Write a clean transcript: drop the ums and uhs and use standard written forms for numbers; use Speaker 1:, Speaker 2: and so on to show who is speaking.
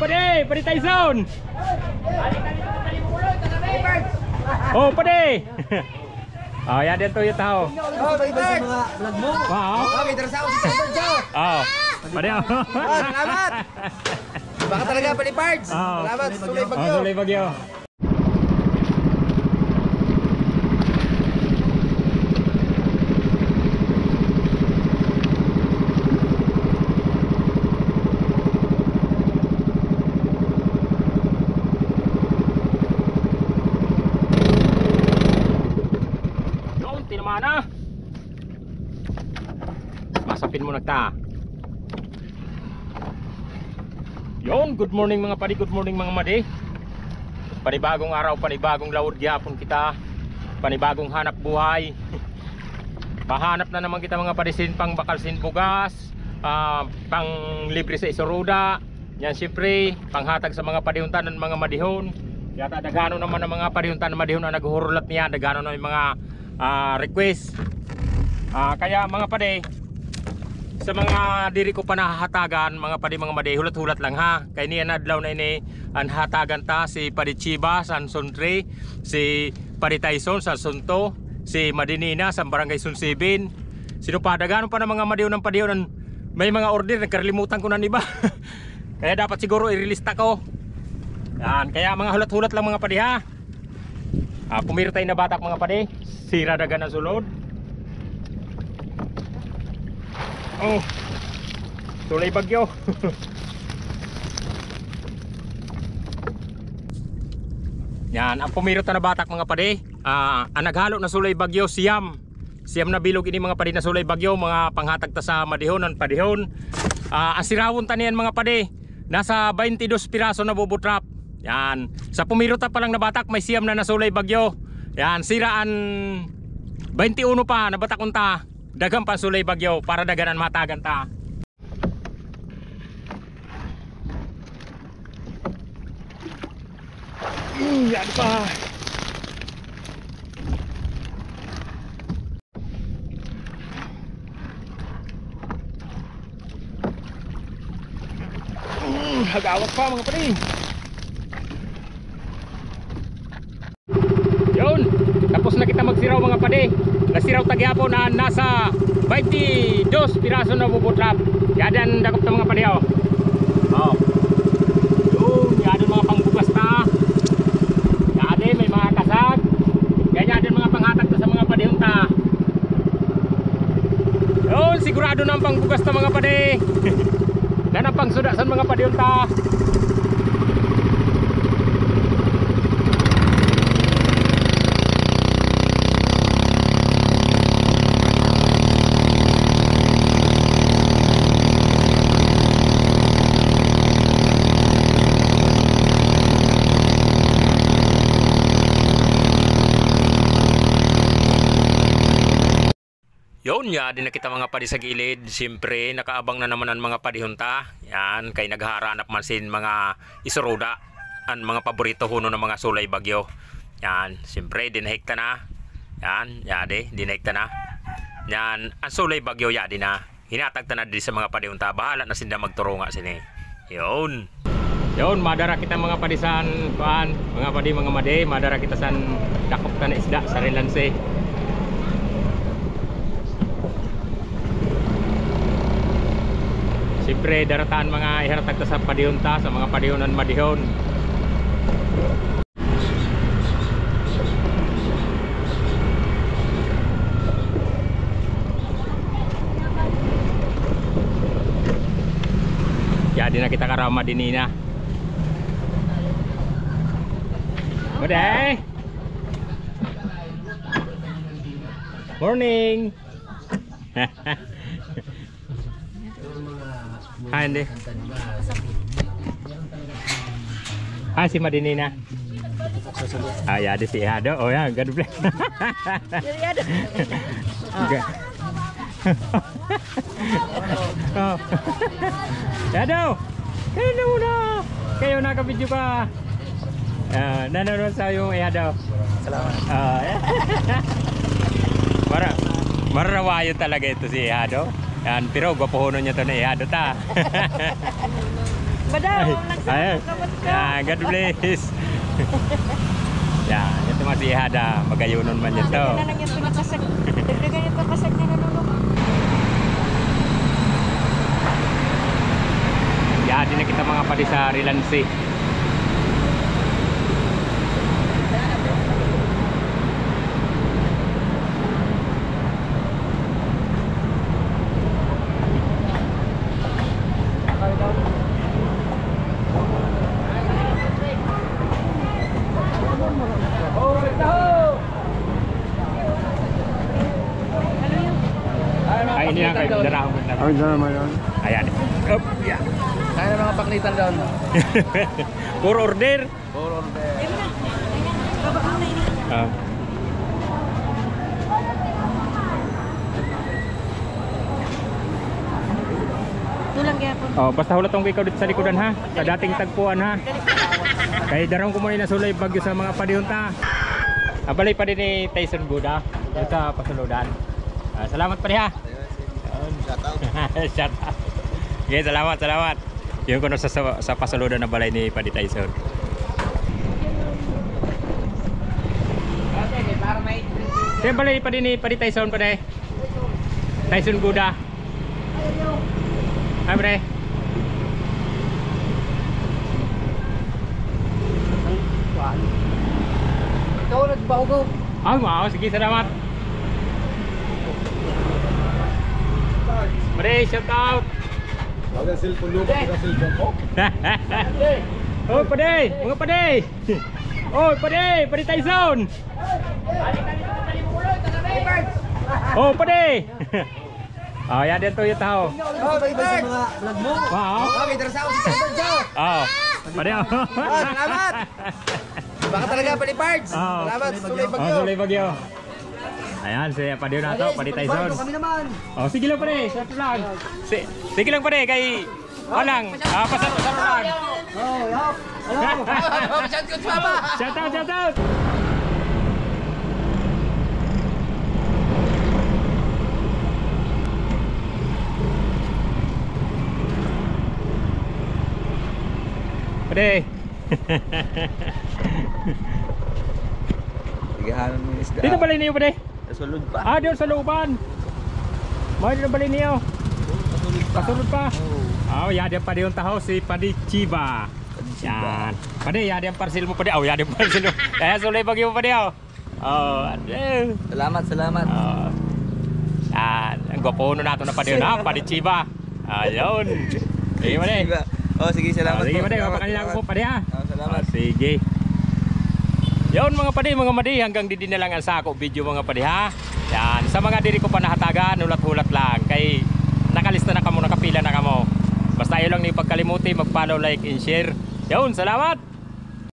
Speaker 1: pade! Pade Tyson! Oh, pade! Oh, yan din to yung tao.
Speaker 2: Oh, may iba sa mga vlog mo.
Speaker 1: Wow.
Speaker 2: Okay, darasa ako si Tyson Joe.
Speaker 1: Oh, pade.
Speaker 2: Salamat. Baka talaga pali parts. Salamat, Sulay Bagyo.
Speaker 1: Oh, Sulay Bagyo. Mana? Masapin mo nagta. Yon, good morning mga padi, good morning mga madi. Panibagong araw, panibagong lawod gyapon kita. Panibagong hanap buhay. Pahanap na naman kita mga padi sin pang bakal sin bugas, pang libre sa isuruda. Yan siyempre, panghatag sa mga padihuntan ng mga madihon. Yata dagano naman ng mga padihuntan ng madihon na naghuhurulat niya, dagano na yung mga request. Kaya mga pade, sa mga diri ko pa nahahatagan mga pade mga madi, hulat-hulat lang ha. Kaya niya nadlaw na ini ang hatagan ta si Pade Chiba sa Suntre, si Pade Tyson sa Sunto, si Madinina sa Barangay Sun 7. Sino pa dagano pa ng mga madiw ng padihon, may mga order nagkarilimutan ko na iba. Kaya dapat siguro i-relista ko. Yan, kaya mga hulat-hulat lang mga pade ha. Pumiro tayo na batak mga pade. Sira dagan ang sulod. Oh, Sulay Bagyo. Yan, ang pumiro tayo na batak mga pade. Ang naghalo na Sulay Bagyo, siyam na bilog ini mga pade na Sulay Bagyo, mga panghatag ta sa madihon ang padihon. Ang sirawon taniyan mga pade, nasa 22 piraso na bubutrap. Yan, sa pumiro ta pa lang na batak may siyam na Sulay Bagyo. Yan, siraan 21 pa nabatakon ta. Dagan pa Sulay Bagyo para daganan matagan ta. Yan pa. Hagawak pa mga pare. Yun, tapos na kita magsiraw mga pade. Nasiraw tagyapon na nasa 22 piraso na bubutrap. Yadan dakop ta mga pade oh. Oh. Yun, yadan mga pangbugas ta. Yadan may mga kasag. Yadan mga panghatag ta sa mga padehon ta. Yun, sigurado na ang pangbugas ta mga pade. Dan ang pangsuda sa mga padehon ta. Yun, din na kita mga padi sa gilid. Siyempre, nakaabang na naman ang mga padihunta. Yan, kay nagharanap man sin mga isuruda. Ang mga paborito huno ng mga Sulay Bagyo. Yan, siyempre, dinahikta na. Yan, yade, dinahikta na. Yan, ang Sulay Bagyo yadi na. Hinatagta na din sa mga padihunta. Bahala na sinda magturo nga sini. Yun. Yun, madara kita mga padisan, mga padi, mga made. Madara kita san dakop ka na isda sa relanse. Siyempre, darataan mga iharatag ta sa padihunta, sa mga padihonan madihon. Jadi na kita karama dinina. Good morning. Hai hindi. Hai si Madinina. Ya ada si Ado. Oh ya, God bless. Oh. Ado. Hello na. Kayo nakabidyo ka. Nanonood sa yung Ado. Salamat. Marawayo talaga ito si Ado. Yan, pero gwapohono niya to na Ado ta.
Speaker 3: Badaw,
Speaker 1: Ayun.
Speaker 3: nagkakabat ka.
Speaker 1: Yeah, God bless. Yan, ito masih ada magayunon man ito.
Speaker 3: Dagdagan na lang yung pinakasag. Dagdagan yung pinakasag na nanulog.
Speaker 1: Yan, din na kita mga padi sa Rilansi. Ay, ini yang kayo darahon mo na.
Speaker 2: Ay, dyan naman yun.
Speaker 1: Ayan. Up, yeah.
Speaker 2: Kaya na mga paklitan doon.
Speaker 1: Puro order.
Speaker 2: Puro order.
Speaker 3: Ayun na. Ayun. Babak na ini.
Speaker 1: Ah.
Speaker 3: Tulang gyapon.
Speaker 1: Oh, basta hulat tong ikaw dito sa likodan ha. Sa dating tagpuan ha. Kay darong ko muna nasulay bagyo sa mga padihunta. Abalay pa din ni Tyson Buda dito sa Pasuludan. Salamat pa ha.
Speaker 2: Shout out.
Speaker 1: Shout out. Okay, salamat. Yung kuno sa Pasuludan na balay ni Padi Tyson. Sa balay pa din ni Padi Tyson pa din. Tyson Buda. Ay, pre.
Speaker 2: Ikaw nagbago.
Speaker 1: Wow, sige, salamat. Pre, shout out.
Speaker 2: Wala cellphone lupa, wala cellphone ko.
Speaker 1: Oh, pade, mga pade. Oh, pade Tyson. Oh, pade. Oh, yan din to yung tao.
Speaker 2: Oh, bye bye sa mga vlog mo.
Speaker 1: Wow.
Speaker 2: Okay, darasa ako si Tyson Joe.
Speaker 1: Oh, pade.
Speaker 2: Salamat. Baka talaga Padi Pards.
Speaker 1: Oh.
Speaker 2: Salamat, Sulay
Speaker 1: Oh,
Speaker 2: Bagyo.
Speaker 1: Sulay Bagyo. Ayan, si Padi na to, Padi Tyson.
Speaker 2: Kami naman.
Speaker 1: Oh, sige lang pare, short lang. Sige lang pare, kay walang pasaro lang.
Speaker 2: Oh, yup. Hello. Shout out, Mama.
Speaker 1: Shout out. Pare.
Speaker 2: Igahanan mo yung isda.
Speaker 1: Dito balay niyo pare.
Speaker 2: Nasulod pa.
Speaker 1: Ah, doon sa looban. Mahal na balay niyo. Pasulod pa. Oh, yada pa yung taho si Padi Chiba. Yan. Pade, yada yung parcel mo pade. Oh, yada yung parcel mo. Kaya sulay bagyo pade oh. Oh, aduh.
Speaker 2: Salamat.
Speaker 1: Oh. Yan, ang gwapo na nato na pade na, Padi Chiba. Ayun. Sige pade.
Speaker 2: Oh, sige, salamat.
Speaker 1: Sige pade, mapakanila ko po pade ha.
Speaker 2: Oh, salamat.
Speaker 1: Sige. Yun mga pade, mga madi, hanggang didi na lang ang sako video mga pade ha. Yan, sa mga diri ko pa nahatagan, hulat-hulat lang. Kay nakalista na kamo, nakapila na kamo. Basta yun lang ni pagkalimuti, mag-follow, like, and share. Yun, salamat!